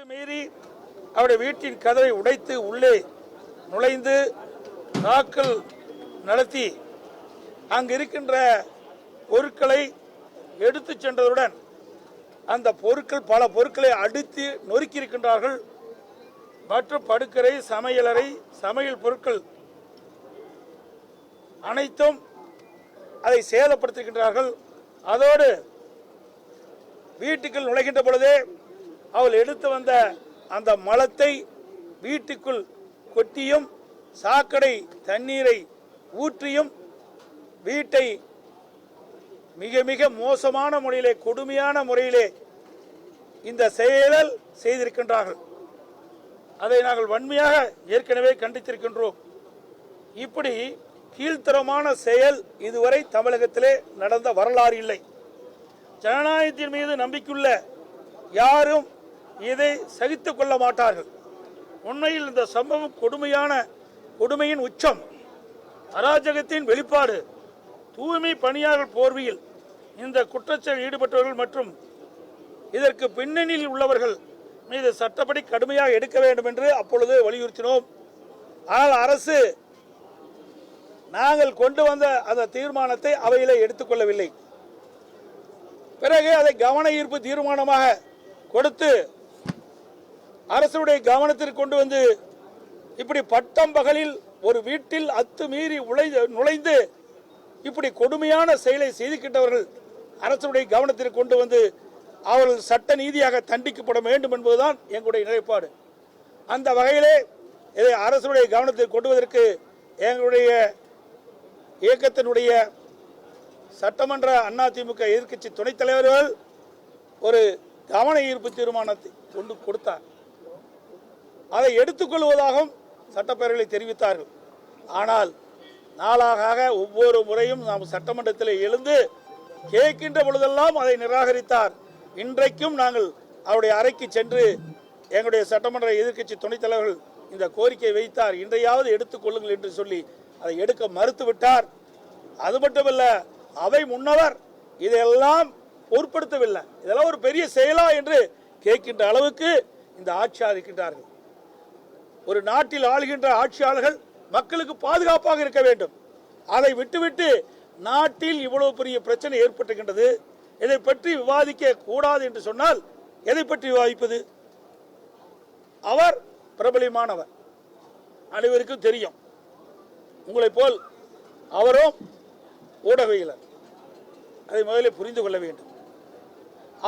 அத்துமீறி அவருடைய வீட்டின் கதவை உடைத்து உள்ளே நுழைந்து தாக்கல் நடத்தி அங்கு இருக்கின்ற பொருட்களை எடுத்து சென்றதுடன் அந்த பொருட்கள் பல பொருட்களை அடித்து நொறுக்கி இருக்கின்றார்கள். மற்றும் படுக்கறை, சமையலறை, சமையல் பொருட்கள் அனைத்தும் அதை சேதப்படுத்துகின்றார்கள். அதோடு வீட்டுக்குள் நுழைகின்ற பொழுதே அவள் எடுத்து வந்த அந்த மலத்தை வீட்டுக்குள் கொட்டியும் சாக்கடை தண்ணீரை ஊற்றியும் வீட்டை மிக மிக மோசமான முறையிலே, கொடுமையான முறையிலே இந்த செயல் செய்திருக்கின்றார்கள். அதை நாங்கள் வன்மையாக ஏற்கனவே கண்டித்திருக்கின்றோம். இப்படி கீழ்த்தரமான செயல் இதுவரை தமிழகத்திலே நடந்த வரலாறு இல்லை. ஜனநாயகத்தின் மீது நம்பிக்கையுள்ள யாரும் இதை சகித்துக் கொள்ள மாட்டார்கள். உண்மையில் இந்த சம்பவம் கொடுமையின் உச்சம், அராஜகத்தின் வெளிப்பாடு. தூய்மை பணியாளர் போர்வையில் இந்த குற்றச்செயலில் ஈடுபட்டவர்கள் மற்றும் இதற்கு பின்னணியில் உள்ளவர்கள் மீது சட்டப்படி கடுமையாக எடுக்க வேண்டும் என்று அப்பொழுது வலியுறுத்தினோம். ஆனால் அரசு நாங்கள் கொண்டு வந்த அந்த தீர்மானத்தை அவையிலே எடுத்துக்கொள்ளவில்லை. பிறகு அதை கவன ஈர்ப்பு தீர்மானமாக கொடுத்து அரசுடைய கவனத்திற்கு கொண்டு வந்து இப்படி பட்டம் பகலில் ஒரு வீட்டில் அத்துமீறி நுழைந்து இப்படி கொடுமையான செயலை செய்துகின்றவர்கள் அரசுடைய கவனத்திற்கு கொண்டு வந்து அவர்கள் சட்ட நீதியாக தண்டிக்கப்பட வேண்டும் என்பதுதான் எங்களுடைய நிலைப்பாடு. அந்த வகையிலே இதை அரசுடைய கவனத்திற்கு கொண்டு வருவதற்கு எங்களுடைய இயக்கத்தினுடைய சட்டமன்ற அதிமுக எதிர்க்கட்சி துணைத் தலைவர்கள் ஒரு கவன ஈர்ப்பு தீர்மானத்தை கொண்டு கொடுத்தார். அதை எடுத்துக்கொள்வதாகவும் சட்டப்பேரவையில் தெரிவித்தார்கள். ஆனால் நாளாக ஒவ்வொரு முறையும் நாம் சட்டமன்றத்தில் எழுந்து கேட்கின்ற பொழுதெல்லாம் அதை நிராகரித்தார். இன்றைக்கும் நாங்கள் அவருடைய அறைக்கு சென்று எங்களுடைய சட்டமன்ற எதிர்க்கட்சி துணைத் தலைவர்கள் இந்த கோரிக்கை வைத்தார். இன்றையாவது எடுத்துக்கொள்ளுங்கள் என்று சொல்லி அதை எடுக்க மறுத்துவிட்டார். அது மட்டுமல்ல, அவை முன்னவர் இதையெல்லாம் பொருட்படுத்தவில்லை. இதெல்லாம் ஒரு பெரிய செயலா என்று கேட்கின்ற அளவுக்கு இந்த ஆட்சியாளர் இருக்கின்றார்கள். ஒரு நாட்டில் ஆளுகின்ற ஆட்சியாளர்கள் மக்களுக்கு பாதுகாப்பாக இருக்க வேண்டும். அதை விட்டுவிட்டு நாட்டில் இவ்வளவு பெரிய பிரச்சனை ஏற்பட்டுகின்றது, இதை பற்றி விவாதிக்க கூடாது என்று சொன்னால் எதை பற்றி விவாதிப்பது? அவர் பிரபலமானவர், அனைவருக்கும் தெரியும். உங்களை போல் அவரும் ஊடகவியலர், அதை முதலில் புரிந்து கொள்ள வேண்டும்.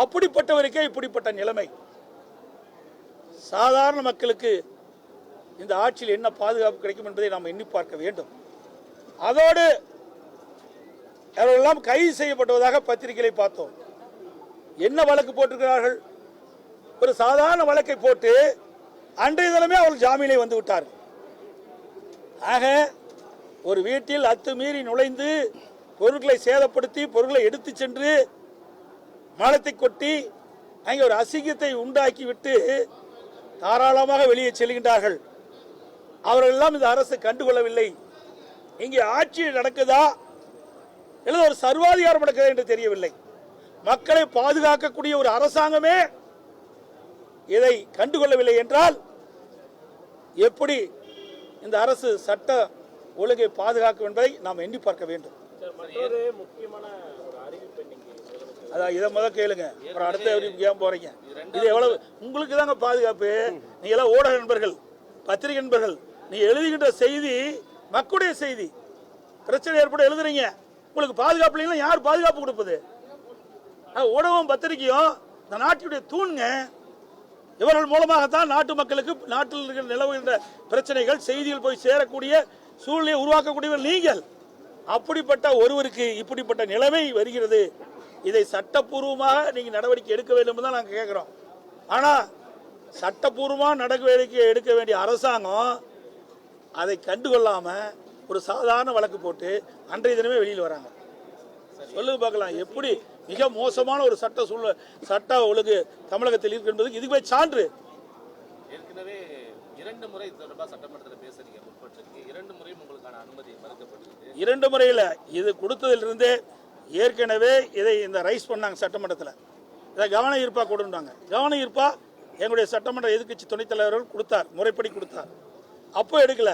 அப்படிப்பட்டவருக்கே இப்படிப்பட்ட நிலைமை. சாதாரண மக்களுக்கு இந்த ஆட்சியில் என்ன பாதுகாப்பு கிடைக்கும் என்பதை நாம் எண்ணி பார்க்க வேண்டும். அதோடு அவர்களெல்லாம் கைது செய்யப்பட்டதாக பத்திரிகைகளை பார்த்தோம். என்ன வழக்கு போட்டிருக்கிறார்கள்? ஒரு சாதாரண வழக்கை போட்டு அன்றைய தினமே அவர்கள் ஜாமீனை வந்து விட்டார்கள். ஆக ஒரு வீட்டில் அத்துமீறி நுழைந்து பொருட்களை சேதப்படுத்தி பொருட்களை எடுத்து சென்று மலத்தை கொட்டி அங்கே ஒரு அசிங்கத்தை உண்டாக்கி விட்டு தாராளமாக வெளியே செல்கின்றார்கள். அவர்கள் எல்லாம் இந்த அரசு கண்டுகொள்ளவில்லை. இங்கே ஆட்சி நடக்குதா இல்லை ஒரு சர்வாதிகாரம் நடக்குதா என்று தெரியவில்லை. மக்களை பாதுகாக்கக்கூடிய ஒரு அரசாங்கமே இதை கண்டுகொள்ளவில்லை என்றால் எப்படி இந்த அரசு சட்ட ஒழுங்கை பாதுகாக்கும் என்பதை நாம் எண்ணி பார்க்க வேண்டும். அதான் இதை முதல் கேளுங்க, அப்புறம் அடுத்த ஏன் போறீங்க? இது எவ்வளவு உங்களுக்கு தாங்க பாதுகாப்பு? நீங்க எல்லாம் ஊடக நண்பர்கள், பத்திரிகை நண்பர்கள், நீ எழுதுகின்ற செய்தி மக்களுடைய செய்தி. பிரச்சனை ஏற்பட எழுதுறீங்க, உங்களுக்கு பாதுகாப்பு இல்லைன்னா யார் பாதுகாப்பு கொடுப்பது? ஊடகம் பத்திரிகையும் இந்த நாட்டுடைய தூண்ங்க. இவர்கள் மூலமாகத்தான் நாட்டு மக்களுக்கு நாட்டில் இருக்கிற நிலவுகின்ற பிரச்சனைகள் செய்திகள் போய் சேரக்கூடிய சூழ்நிலையை உருவாக்கக்கூடியவர் நீங்கள். அப்படிப்பட்ட ஒருவருக்கு இப்படிப்பட்ட நிலைமை வருகிறது. இதை சட்டப்பூர்வமாக நீங்க நடவடிக்கை எடுக்க வேண்டும் தான் நாங்கள் கேட்கிறோம். ஆனா சட்டப்பூர்வமாக நடவடிக்கை எடுக்க வேண்டிய அரசாங்கம் அதை கண்டுகொள்ளாம ஒரு சாதாரண வழக்கு போட்டு அன்றைய தினமே வெளியில் வராங்க. சொல்லுங்க பார்க்கலாம், எப்படி மிக மோசமான ஒரு சட்ட ஒழுங்கு தமிழகத்தில் இருக்கு என்பது இதுவே சான்று. ஏற்கனவே 2 முறை தொடர்பாக சட்டமன்றத்தில் பேசுறீங்க, முற்பட்டிருக்கு. 2 முறையும் உங்களுக்கான அனுமதி மறுக்கப்பட்டிருக்கு. 2 முறையில் இது கொடுத்ததிலிருந்தே ஏற்கனவே இதை இந்த ரைஸ் பண்ணாங்க சட்டமன்றத்தில். இதை கவன ஈர்ப்பா கொடுத்தாங்க. கவன ஈர்ப்பா எங்களுடைய சட்டமன்ற எதிர்க்கட்சி துணைத் தலைவர்கள் கொடுத்தார், முறைப்படி கொடுத்தார். அப்போ எடுக்கல.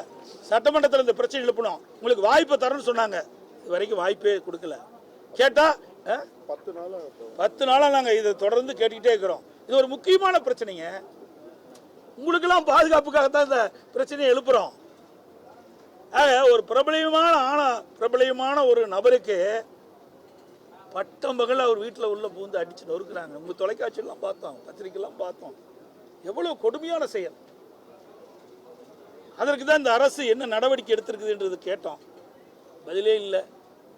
சட்டமன்றத்தில் இந்த பிரச்சனை எழுப்பணும், உங்களுக்கு வாய்ப்பை தரணும்னு சொன்னாங்க. இது வரைக்கும் வாய்ப்பே கொடுக்கல. கேட்டா 10 நாளா நாங்கள் இதை தொடர்ந்து கேட்டுக்கிட்டே இருக்கிறோம். இது ஒரு முக்கியமான பிரச்சனைங்க. உங்களுக்கெல்லாம் பாதுகாப்புக்காகத்தான் இந்த பிரச்சனையை எழுப்புறோம். ஒரு பிரபலியமான ஒரு நபருக்கு பட்டம் பகல் அவர் வீட்டில் உள்ள பூந்து அடிச்சு நொறுக்குறாங்க. உங்க தொலைக்காட்சியெல்லாம் பார்த்தோம், பத்திரிகைலாம் பார்த்தோம். எவ்வளவு கொடுமையான செயல். அதற்கு தான் இந்த அரசு என்ன நடவடிக்கை எடுத்திருக்குதுன்றது கேட்டோம். பதிலே இல்லை.